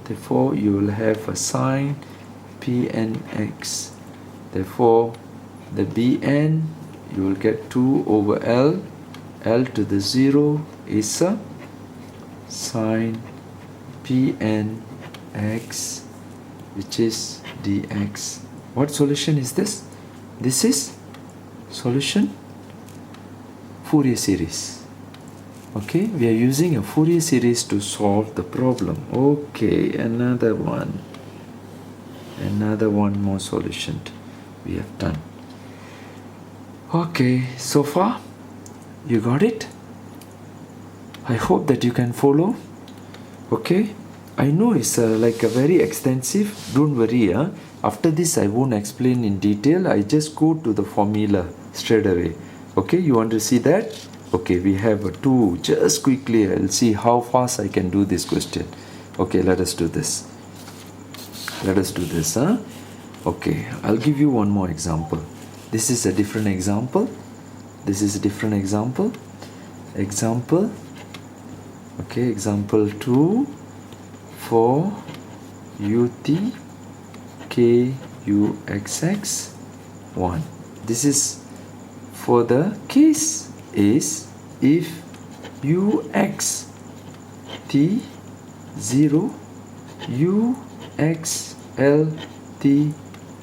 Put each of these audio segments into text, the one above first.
Therefore you will have a sine Pnx. Therefore the Bn, you will get 2 over L. L to the 0 is a sine Pnx, which is dx. What solution is this? This is solution Fourier series. Okay, we are using a Fourier series to solve the problem. Okay, another one more solution we have done. Okay, so far you got it? I hope that you can follow. Okay, I know it's like a very extensive. Don't worry, after this I won't explain in detail. I just go to the formula straight away. Okay, you want to see that? Okay, we have a 2. Just quickly I'll see how fast I can do this question. Okay, let us do this. Okay, I'll give you one more example. This is a different example. Okay, example 2 for ut kuxx 1. This is for the case is if ux t 0 ux l t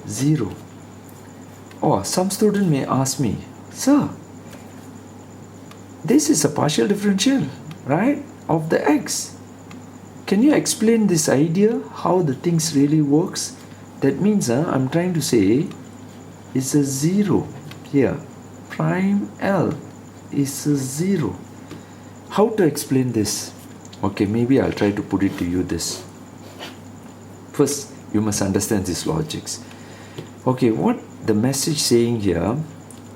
0. Or some student may ask me, sir, this is a partial differential, right, of the x. Can you explain this idea, how the things really works? That means I'm trying to say it's a 0 here. Prime L is a 0. How to explain this? Okay, maybe I'll try to put it to you this. First, you must understand these logics. Okay, what the message saying here,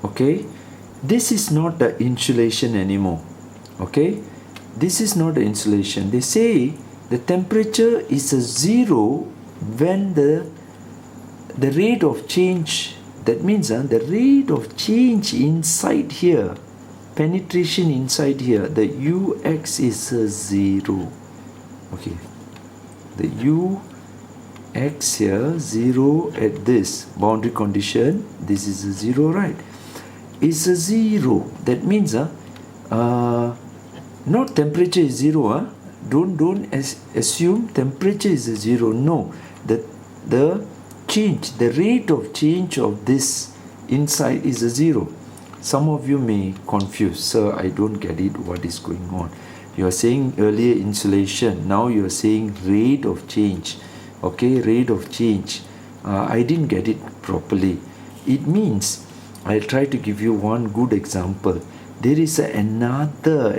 okay, this is not the insulation anymore. Okay, this is not the insulation. They say the temperature is a 0 when the rate of change, that means the rate of change inside here, penetration inside here, the ux is a 0. Okay, the ux here 0 at this boundary condition, this is a 0, right? Is a 0. That means not temperature is 0. Don't assume temperature is a 0. No, the change, the rate of change of this inside is a 0. Some of you may confuse, sir, I don't get it, what is going on? You are saying earlier insulation, now you are saying rate of change. Okay, rate of change. I didn't get it properly. It means, I'll try to give you one good example. There is another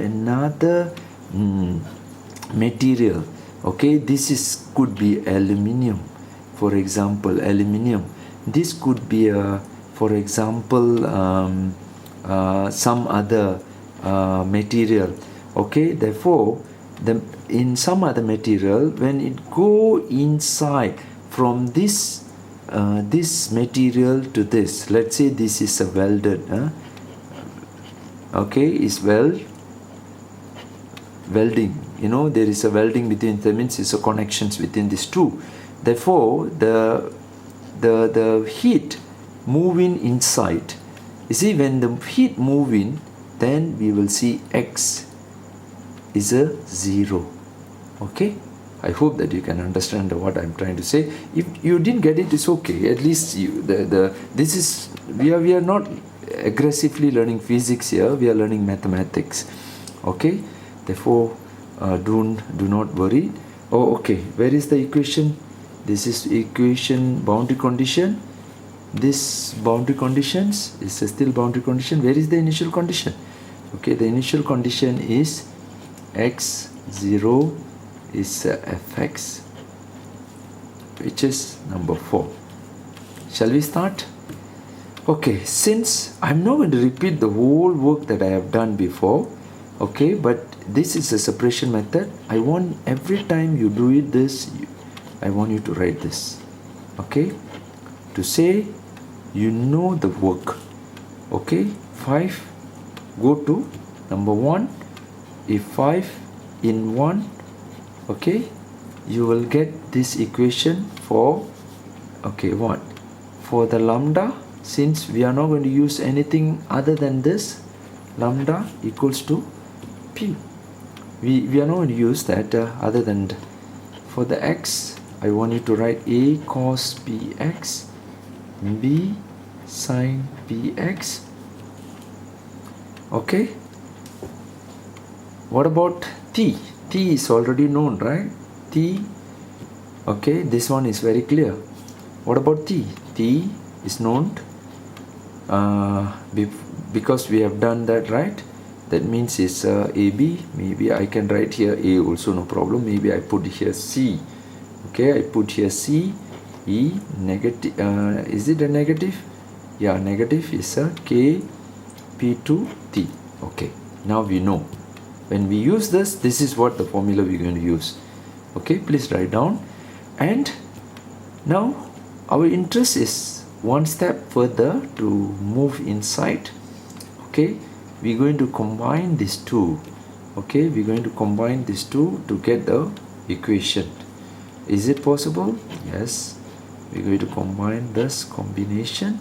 material. Okay, this could be aluminium. For example, aluminium. This could be for example, some other material. Okay, therefore, in some other material, when it go inside from this material to this, let's say this is a welded, okay, is welding. You know, there is a welding between, that means it's a connections between these two. Therefore, the heat moving inside. You see, when the heat moving, then we will see X is a 0. Okay, I hope that you can understand what I'm trying to say. If you didn't get it, it's okay. At least you, this is, we are not aggressively learning physics here. We are learning mathematics. Okay, therefore do not worry. Oh, okay, where is the equation? This is equation boundary condition. This boundary conditions is still boundary condition. Where is the initial condition? Okay, the initial condition is x0 is fx, which is number 4. Shall we start? Okay, since I'm not going to repeat the whole work that I have done before, okay, but this is a separation method. I want every time you do it this, I want you to write this, okay, to say you know the work. Okay, 5, go to number 1. If 5 in 1, okay, you will get this equation for, okay, what? For the lambda, since we are not going to use anything other than this, lambda equals to P. We are not going to use that other than for the x, I want you to write A cos Px, B sin Px. Okay. What about t? T is already known, right? T. Okay, this one is very clear. What about t? T is known because we have done that, right? That means it's AB. Maybe I can write here A also, no problem. Maybe I put here C. Okay, I put here C. E negative. Is it a negative? Yeah, negative is a K P2 T. Okay, now we know. When we use this, this is what the formula we're going to use. Okay, please write down. And now our interest is one step further to move inside. Okay, we're going to combine these two. Okay, we're going to combine these two to get the equation. Is it possible? Yes. We're going to combine this combination.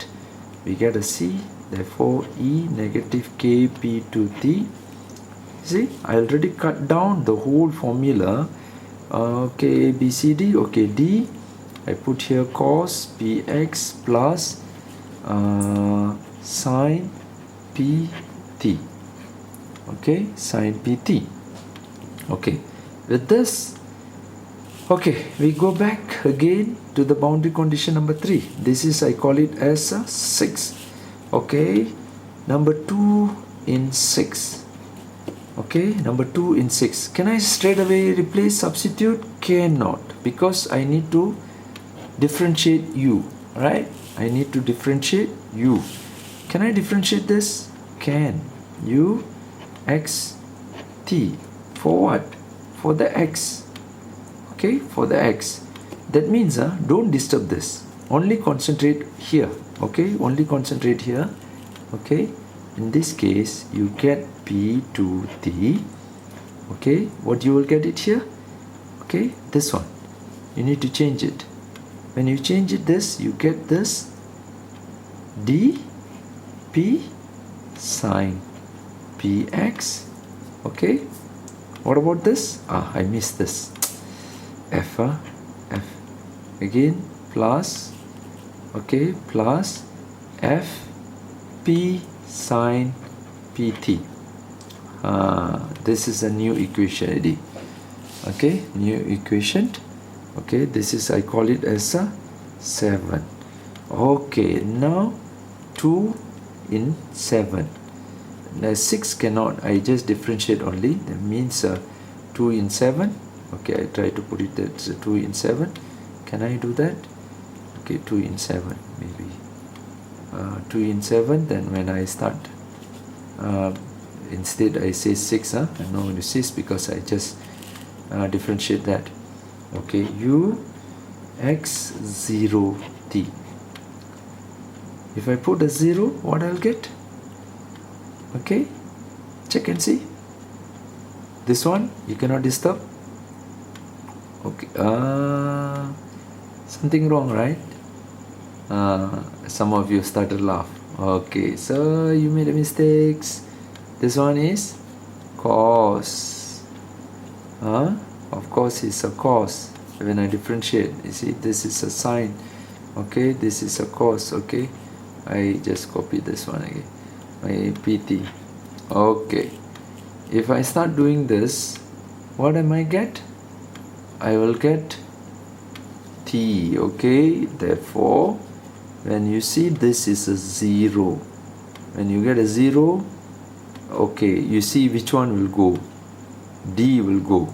We get a C. Therefore, E negative Kp2T. See, I already cut down the whole formula. Okay, B, C, D. Okay, D. I put here cos Px plus sin Pt. Okay, sin Pt. Okay, with this, okay, we go back again to the boundary condition number 3. This is, I call it as a 6. Okay, number 2 in 6. Okay, number 2 in 6. Can I straight away replace, substitute? Cannot, because I need to differentiate u, right? I need to differentiate u. Can I differentiate this? Can. U x t. For what? For the x. Okay, for the x. That means don't disturb this. Only concentrate here. Okay, only concentrate here. Okay, in this case you get P2T. Okay, what you will get it here? Okay, this one. You need to change it. When you change it this, you get this dP sin Px. Okay, what about this? I missed this. F again plus, okay, plus Fp sin Pt. This is a new equation already. Okay, new equation. Okay, this is, I call it as a 7. Okay, now 2 in 7. Now 6 cannot, I just differentiate only. That means 2 in 7. Okay, I try to put it as 2 in 7. Can I do that? Okay, 2 in 7 maybe. 2 in 7, then when I start, instead I say 6. I'm not going to 6 because I just differentiate that. Okay, u x0 t. If I put a 0, what I'll get? Okay, check and see. This one you cannot disturb. Okay, something wrong, right? Some of you started to laugh. Okay, so you made a mistake. This one is cos. Of course it's a cos. When I differentiate, you see, this is a sine. Okay, this is a cos. Okay, I just copy this one again. My pt. Okay, if I start doing this, what am I get? I will get t. Okay, therefore when you see this is a 0, when you get a 0, okay, you see which one will go? D will go.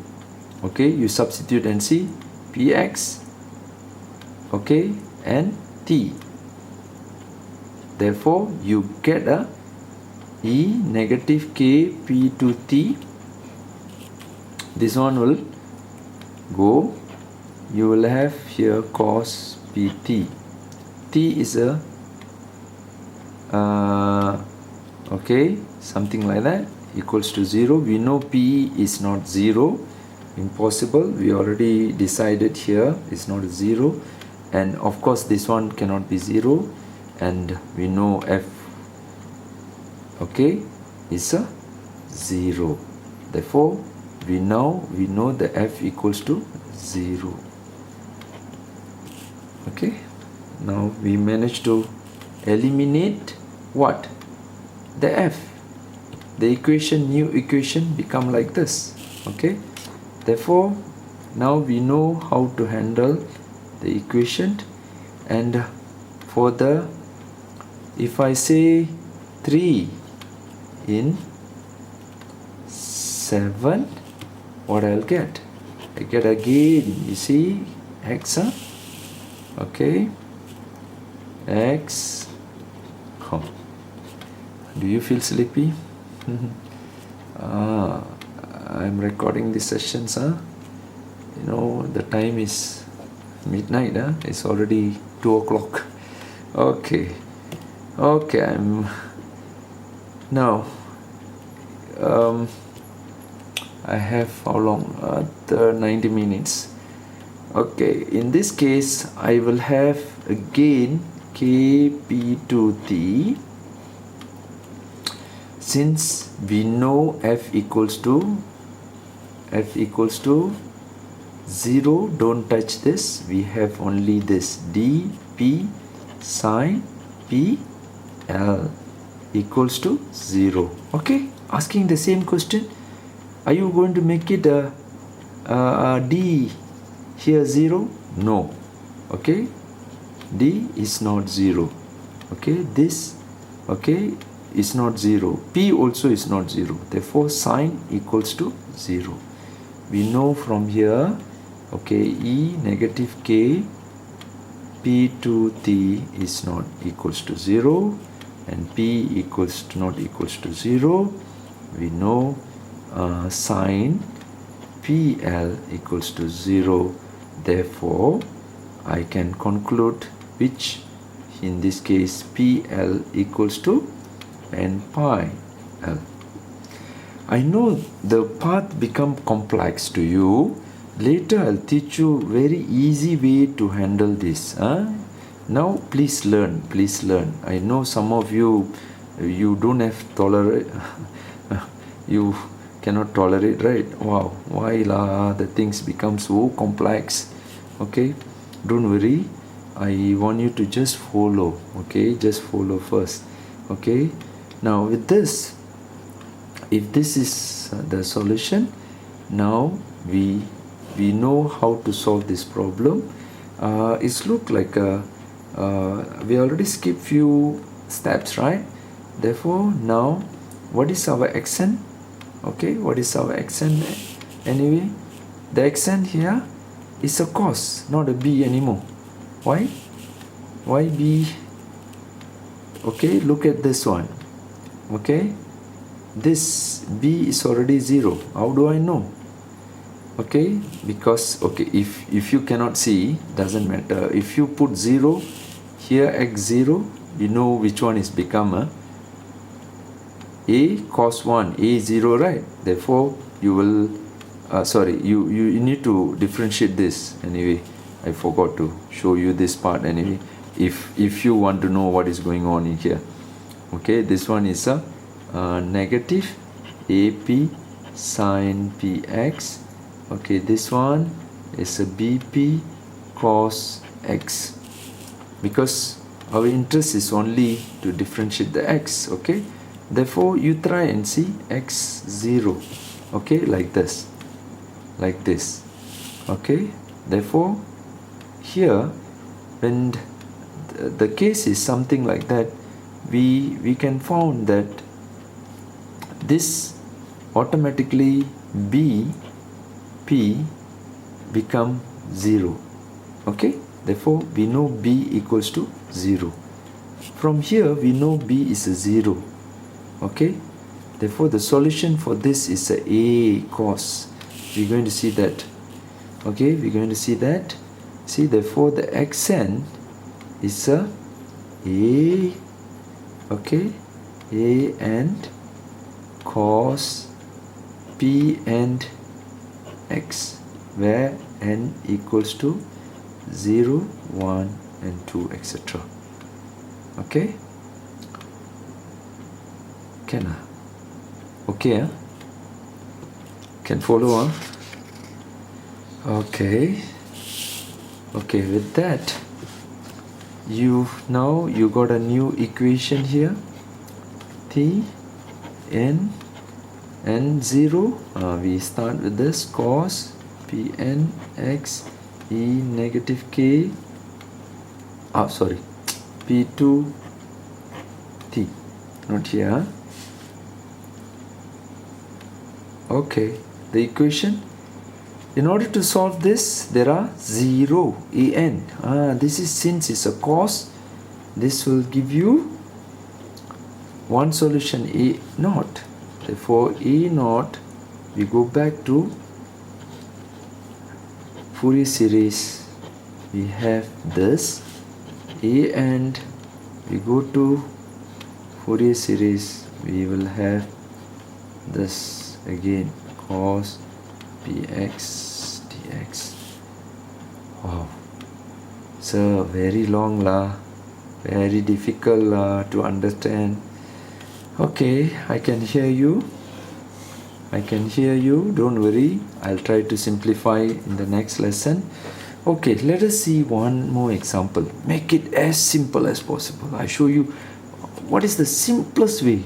Okay, you substitute and see Px, okay, and T. Therefore you get a E negative K P2 T. This one will go. You will have here cos Pt. T is a okay, something like that, equals to 0. We know P is not 0. impossible. We already decided here it's not a 0, and of course this one cannot be 0, and we know f, okay, is a 0. Therefore we know the f equals to 0. Okay, now we managed to eliminate what? The f. The equation, new equation, become like this. Okay, therefore now we know how to handle the equation. And for the, if I say 3 in 7, what I'll get? I get again, you see, x, huh? Okay, x. Oh. Do you feel sleepy? I'm recording the sessions, huh? You know, the time is midnight, huh? It's already 2 o'clock. Okay, I'm now I have how long? 90 minutes. Okay, in this case I will have again kp2t. Since we know f equals to 0, don't touch this. We have only this dp sine pl equals to 0. Okay, asking the same question. Are you going to make it a d here 0? No. Okay, d is not 0. Okay, this, okay, is not 0. P also is not 0. Therefore sine equals to 0. We know from here, okay, e negative k p2t is not equals to 0, and p equals to not equals to 0. We know sine pl equals to 0. Therefore I can conclude which, in this case, pl equals to n pi l. I know the path become complex to you. Later I'll teach you very easy way to handle this. Now please learn. I know some of you don't have tolerate. You cannot tolerate, right? Wow, why la? The things become so complex. Okay, don't worry. I want you to just follow. Okay, just follow first. Okay. Now with this, if this is the solution, now we know how to solve this problem. It's look like we already skipped few steps, right? Therefore now what is our accent? Okay, what is our accent anyway? The accent here is a cos, not a b anymore. Why b? Okay, look at this one. Okay, this b is already 0. How do I know? Okay, because okay, if you cannot see, doesn't matter. If you put 0 here, x0, you know which one is become a cos 1, a0, right? Therefore you will you need to differentiate this. Anyway, I forgot to show you this part. Anyway, if you want to know what is going on in here. Okay, this one is a negative ap sine px. Okay, this one is a bp cos x, because our interest is only to differentiate the x. Okay, therefore you try and see x0. Okay, like this. Okay, therefore here when the case is something like that, we can found that this automatically b p become 0. Okay, therefore we know b equals to 0. From here we know b is a 0. Okay, therefore the solution for this is a cos. We're going to see that. Okay, we're going to see that. See, therefore the accent is a okay, a and cos p and x, where n equals to 0, 1 and 2, etc. Okay? Can okay, can follow okay. Okay, with that you got a new equation here. T n n0, we start with this cos Pn x e negative k, sorry, P2 t, not here. Okay, the equation, in order to solve this, there are 0 en. This is, since it's a cos, this will give you one solution, e naught. Therefore e naught, we go back to Fourier series, we have this a, and we go to Fourier series, we will have this again, cos px dx. Wow, so very long very difficult to understand. Okay, I can hear you, don't worry, I'll try to simplify in the next lesson. Okay, let us see one more example. Make it as simple as possible. I show you what is the simplest way.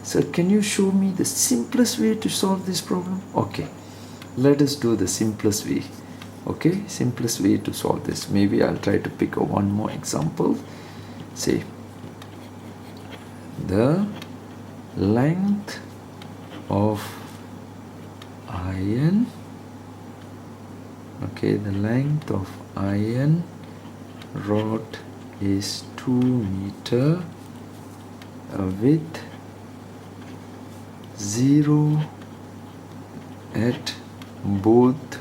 So can you show me the simplest way to solve this problem? Okay, let us do the simplest way. Okay, simplest way to solve this. Maybe I'll try to pick one more example. Say the length of iron, okay, the length of iron rod is 2 meter with 0 at both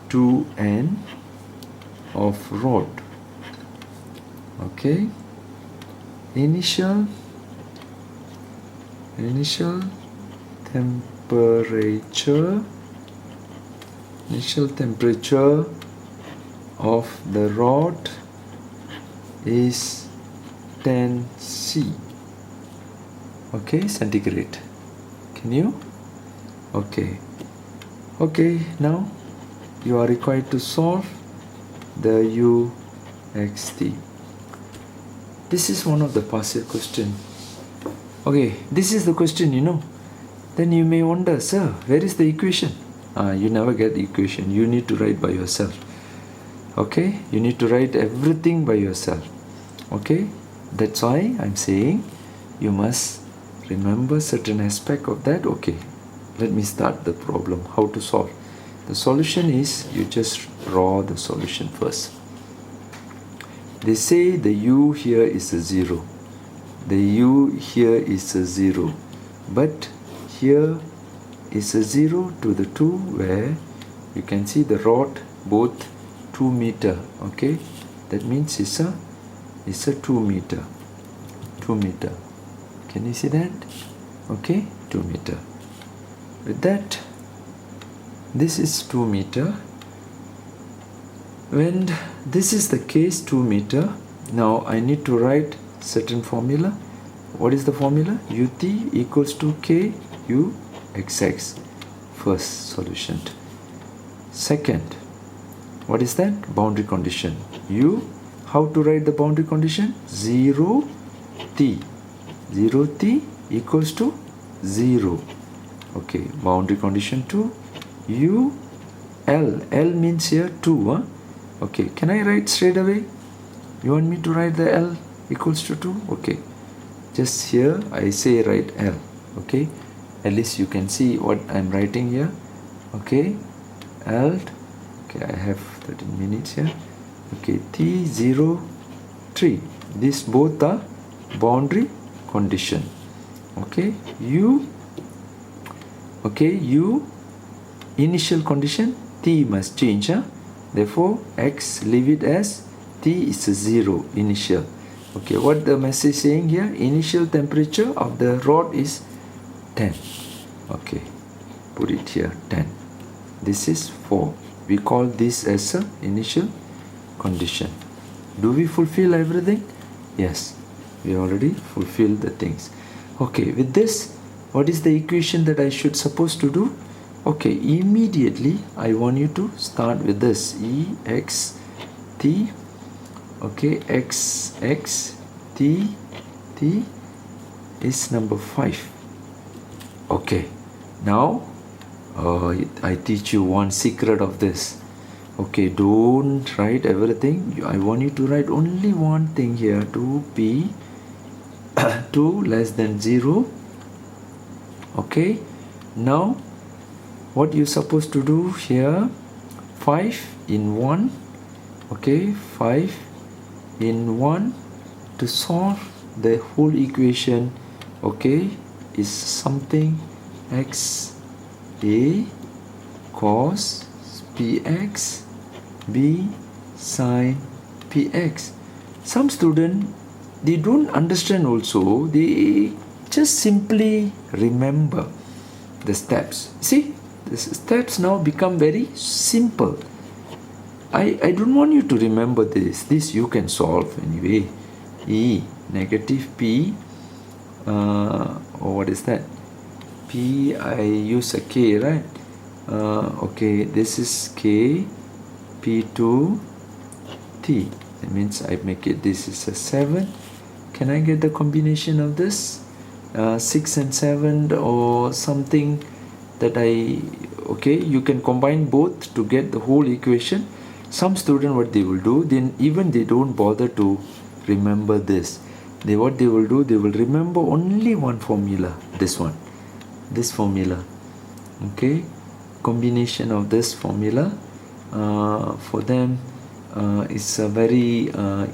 2 end of rod. Okay, initial temperature of the rod is 10 C. Okay, centigrade. Can you? Okay, now you are required to solve the UXT. This is one of the partial question. Okay, this is the question, Then you may wonder, sir, where is the equation? You never get the equation. You need to write by yourself. Okay, you need to write everything by yourself. Okay, that's why I'm saying you must remember certain aspect of that. Okay, let me start the problem. How to solve? The solution is, you just draw the solution first. They say the u here is a 0. The u here is a 0. But here is a 0 to the 2, where you can see the rod both 2 meter. Okay, that means it's a 2 meter. 2 meter. Can you see that? Okay, 2 meter. With that, this is 2 meter. When this is the case, 2 meter, now I need to write certain formula. What is the formula? ut equals to k u xx. First solution. Second, what is that? Boundary condition. How to write the boundary condition? 0t. 0t equals to 0. Okay, boundary condition 2. L means here 2. Okay, can I write straight away? You want me to write the L equals to 2? Okay, just here I say write L. Okay, at least you can see what I'm writing here. Okay, L. Okay, I have 13 minutes here. Okay, T0 3. These both are boundary condition. Okay, initial condition, T must change. Therefore, X, leave it as T is a 0 initial. Okay, what the message saying here? Initial temperature of the rod is 10. Okay, put it here 10. this is 4. We call this as a initial condition. Do we fulfill everything? Yes, we already fulfilled the things. Okay, with this, what is the equation that I should supposed to do? Okay, immediately I want you to start with this ext. Okay, x t is number 5. Okay, now I teach you one secret of this. Okay, don't write everything. I want you to write only one thing here, to p 2 less than 0. Okay, now what you supposed to do here, 5 in 1. Okay, 5 in 1 to solve the whole equation. Okay, is something x a cos px b sin px. Some student, they don't understand also, they just simply remember the steps. See, the steps now become very simple. I don't want you to remember this you can solve anyway. E negative p or what is that, p, I use a k, right? Okay, this is k p2 t. That means I make it, this is a 7. Can I get the combination of this? 6 and 7 or something that okay, you can combine both to get the whole equation. Some student, what they will do, then even they don't bother to remember this. What they will do, they will remember only one formula, this one, this formula. Okay, combination of this formula for them is very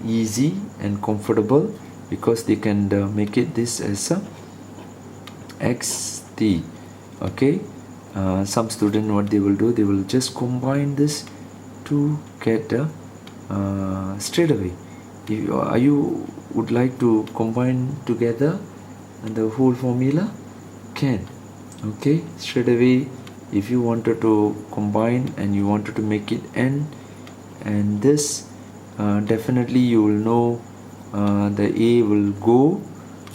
easy and comfortable, because they can make it this as a xt. Okay, some student, what they will do, they will just combine this to get straight away. If you would like to combine together and the whole formula, can. Okay, straight away, if you wanted to combine and you wanted to make it n and this, definitely you will know the a will go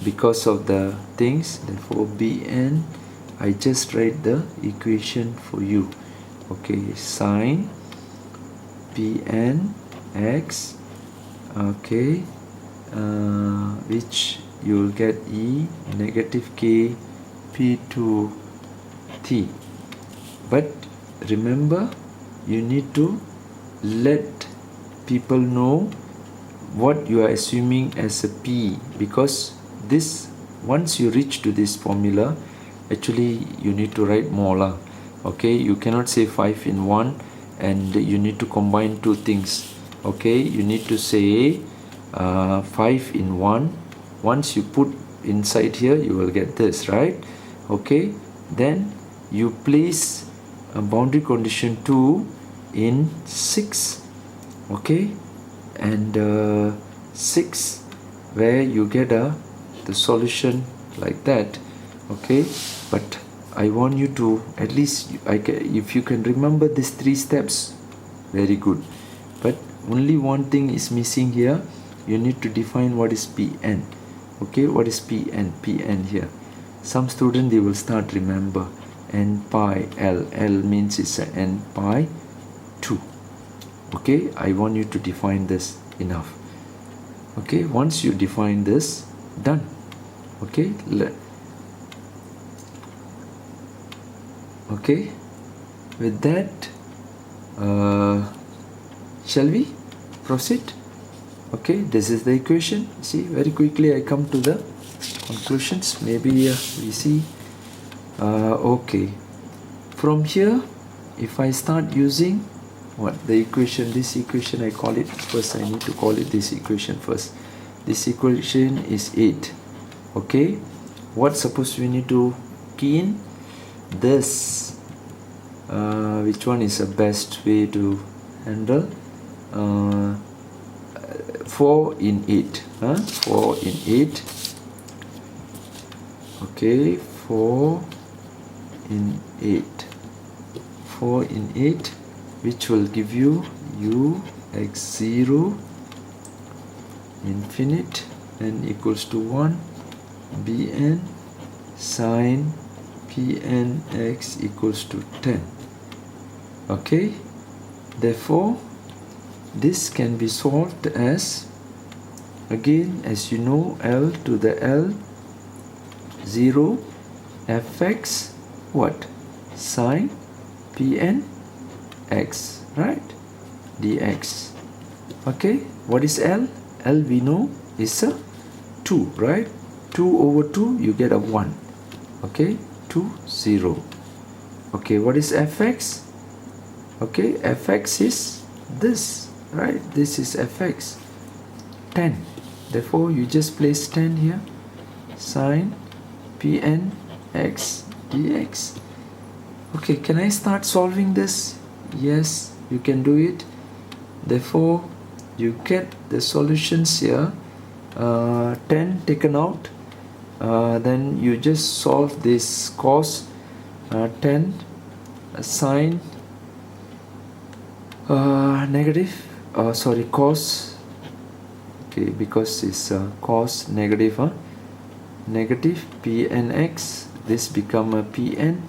because of the things. Therefore bn, I just write the equation for you. Okay, sine pn x, okay, which you will get e negative k p2 t. But remember, you need to let people know what you are assuming as a p, because this, once you reach to this formula, actually you need to write more lah. Okay, you cannot say 5 in 1 and you need to combine two things. Okay, you need to say 5 in 1. Once you put inside here, you will get this, right? Okay, then you place a boundary condition 2 in 6. Okay, and 6, where you get the solution like that. Okay, but I want you to at least, if you can remember these 3 steps, very good. But only one thing is missing here. You need to define what is Pn. Okay, what is Pn? Pn here. Some student, they will start remember n pi l. L means it's a n pi 2. Okay, I want you to define this enough. Okay, once you define this, done. Okay, okay, with that, shall we proceed? Okay, this is the equation. See, very quickly I come to the conclusions. Maybe we see. Okay, from here, if I start using what the equation, this equation, I call it first. I need to call it this equation first. This equation is 8. Okay, what suppose we need to key in this, which one is the best way to handle? 4 in 8, 4 in 8. Okay, 4 in 8. 4 in 8, which will give you u x0 infinite n equals to 1 bn sine Pn x equals to 10. Okay, therefore this can be solved as, again, as you know, L to the L 0 fx what? Sine Pn x, right? dx. Okay, what is L? L we know is a 2, right? 2 over 2 you get a 1. Okay, 2 0. Okay, what is fx? Okay, fx is this, right? This is fx 10. Therefore you just place 10 here, sine Pn x dx. Okay, can I start solving this? Yes, you can do it. Therefore you get the solutions here. 10 taken out, then you just solve this cos 10 sine negative cos, okay, because it's cos negative, negative Pnx, this become a Pn,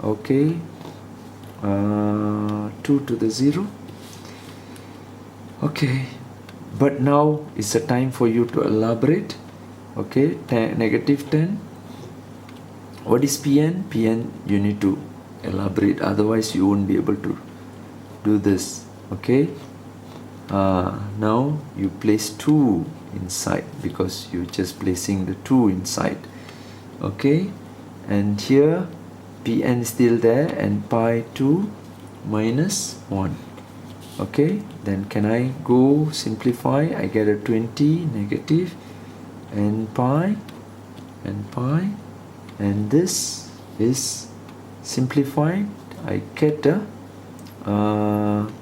okay, 2 to the 0. Okay, but now is the time for you to elaborate. Okay, negative 10. What is Pn? Pn you need to elaborate, otherwise you won't be able to do this. Okay, now you place 2 inside because you just placing the 2 inside. Okay, and here Pn is still there and pi 2 minus 1. Okay, then can I go simplify? I get a 20 negative and pi, and this is simplified. I get a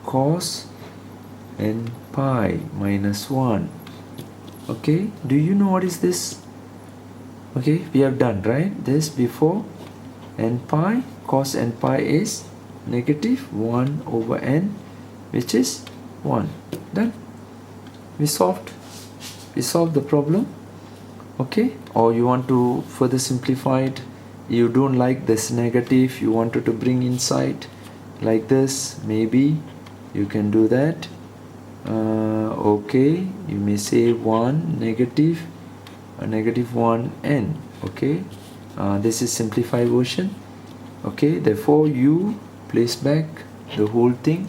cos and pi minus 1. Okay, do you know what is this? Okay, we have done, right, this before. And pi, cos and pi is negative 1 over n, which is 1. Done. We solved the problem. Okay, or you want to further simplify it, you don't like this negative, you wanted to bring inside like this, maybe you can do that. Okay, you may say 1 negative, negative 1 n. Okay, this is simplified version. Okay, therefore you place back the whole thing